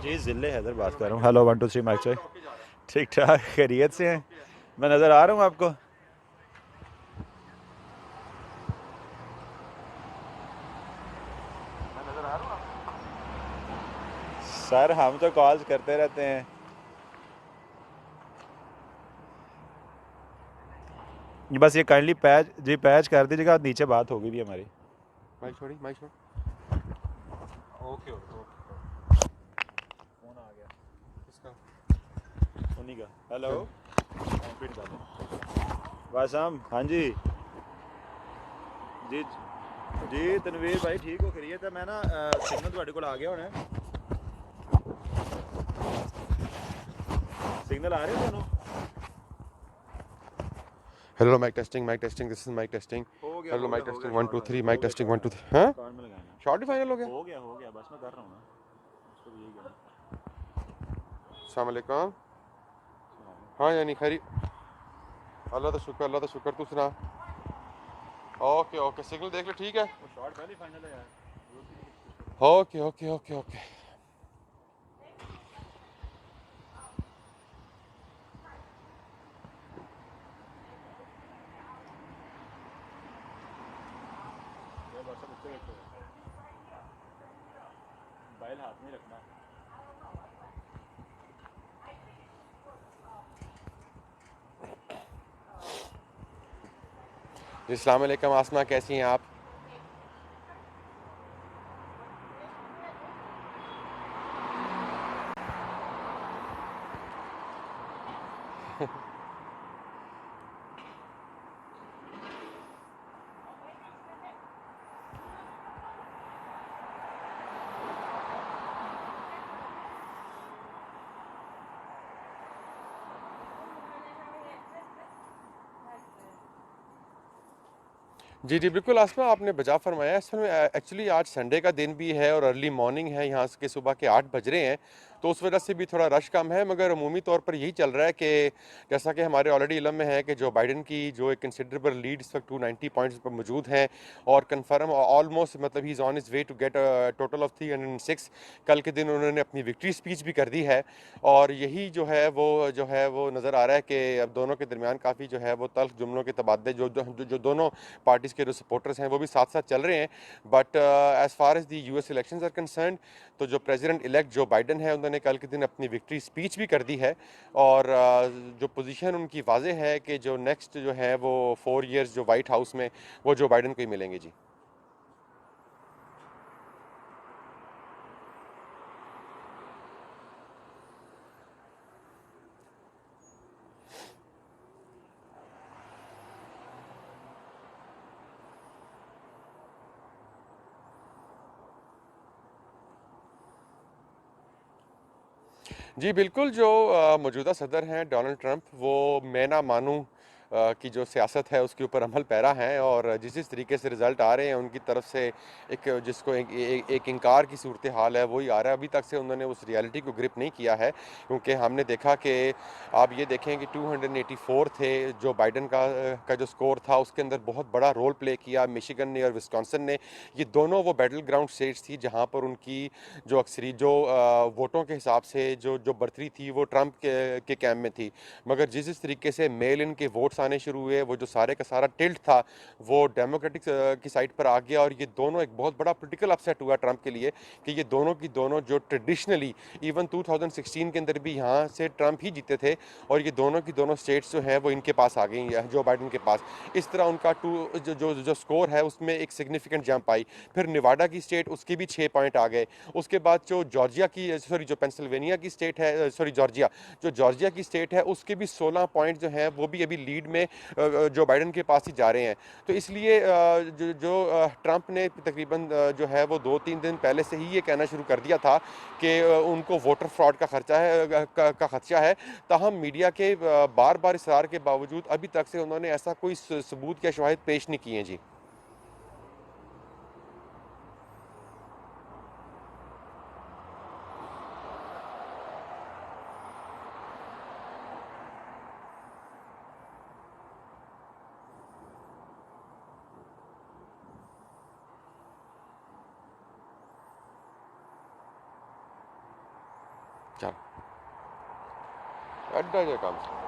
जी ज़िले हैदर बात कर रहा हूँ। Hello 1 2 3 mike check. ठीक ठाक खैरियत से हैं? मैं नज़र आ रहा हूँ आपको? मैं नज़र आ रहा हूँ आपको? सर हम तो कॉल्स करते रहते हैं। ये बस ये काइंडली पैच जी पैच कर दीजिएगा, नीचे बात हो गई थी हमारी। माइक छोड़ी माइक छोड़। ओके ओके फ़ोन आ गया किसका? उन्हीं का। हेलो चल। कॉम्प्लीट कर दें बस हम। हाँ जी जी जी तनवीर भाई ठीक हो खैरियत है? मैं ना सिग्नल ਤੁਹਾਡੇ ਕੋਲ आ गया होना है। सिग्नल आ रहे हैं दोनों? Hello mike testing this is mike testing. Hello mike हो गया टेस्टिंग 1 शॉर्ट 2 3 फाइनल माइक हो गया टेस्टिंग शॉर्ट 1 2 फाइनल 3। हाँ, कार्ड में लगाना है। शॉर्ट फाइनल हो गया। हो गया बस मैं कर रहा हूँ ना उसको भी यही कहना। अस्सलाम वालेकुम। हाँ यानी खैरी। अल्लाह का शुक्र, तू सुना? ओके ओके, सिग्नल देख ले, ठीक है। वो शॉर्ट पहले फाइनल है यार। Okay okay okay okay. ये व्हाट्सएप उससे देखो, मोबाइल हाथ में रखना। जी अस्सलाम वालेकुम आसमा, कैसी हैं आप? जी जी बिल्कुल आसमा, आपने बजा फरमाया। असल में एक्चुअली आज संडे का दिन भी है और अर्ली मॉर्निंग है, यहाँ के सुबह के 8 बज रहे हैं, तो उस वजह से भी थोड़ा रश कम है। मगर अमूमी तौर पर यही चल रहा है कि जैसा कि हमारे ऑलरेडी इलम में है कि जो बाइडन की जो एक कंसिडरेबल लीड इस वक्त 290 पॉइंट्स पर मौजूद हैं और कन्फर्म ऑलमोस्ट, मतलब he is on his way to get total of 306। कल के दिन उन्होंने अपनी विक्ट्री स्पीच भी कर दी है और यही जो है वो नज़र आ रहा है कि अब दोनों के दरमियान काफ़ी जो है वो तल्ख जुमलों के तबादले जो दोनों पार्टीज़ के जो सपोर्टर्स हैं वो भी साथ साथ चल रहे हैं। But as far as the US elections are concerned, तो जो प्रेसिडेंट इलेक्ट जो बाइडन है उन्होंने कल के दिन अपनी विक्ट्री स्पीच भी कर दी है और जो पोजीशन उनकी वाजे है कि जो नेक्स्ट जो है वो 4 ईयर्स जो वाइट हाउस में वो जो बाइडन को ही मिलेंगे। जी जी बिल्कुल, जो मौजूदा सदर हैं डोनाल्ड ट्रंप, वो मैं ना मानूँ की जो सियासत है उसके ऊपर अमल पैरा हैं और जिस तरीके से रिज़ल्ट आ रहे हैं उनकी तरफ से एक जिसको एक इनकार की सूरत हाल है वही आ रहा है। अभी तक से उन्होंने उस रियलिटी को ग्रिप नहीं किया है, क्योंकि हमने देखा कि आप ये देखें कि 284 थे जो बाइडन का जो स्कोर था, उसके अंदर बहुत बड़ा रोल प्ले किया मिशिगन ने और विस्कॉन्सिन ने। ये दोनों वो बैटल ग्राउंड स्टेट्स थी जहाँ पर उनकी जो अक्सरी जो वोटों के हिसाब से जो बर्तरी थी वो ट्रंप के कैम्प में थी। मगर जिस तरीके से मेल इन के वोट्स आने शुरू हुए, वो जो सारे का सारा टिल्ट था वो डेमोक्रेटिक की साइड पर आ गया और ये दोनों एक बहुत बड़ा पोलिटिकल अपसेट हुआ ट्रंप के लिए कि ये दोनों की दोनों जो ट्रेडिशनली इवन 2016 के अंदर भी यहाँ से ट्रंप ही जीते थे और ये दोनों की दोनों स्टेट्स जो हैं वो इनके पास आ गई हैं, जो बाइडन के पास। इस तरह उनका जो स्कोर है उसमें एक सिग्निफिकेंट जंप आई। फिर निवाडा की स्टेट, उसके भी 6 पॉइंट आ गए। उसके बाद जो पेंसिल्वेनिया की स्टेट है, जो जॉर्जिया की स्टेट है, उसके भी 16 पॉइंट जो हैं वो भी अभी लीड में जो बाइडन के पास ही जा रहे हैं। तो इसलिए ट्रंप ने तकरीबन जो है वो 2-3 दिन पहले से ही ये कहना शुरू कर दिया था कि उनको वोटर फ्रॉड का खर्चा है। ताहम मीडिया के बार बार इसरार के बावजूद अभी तक से उन्होंने ऐसा कोई सबूत या शवाहिद पेश नहीं किए। जी चलो, ਐਡਾ ਜਿਹਾ ਕੰਮ ਸੀ।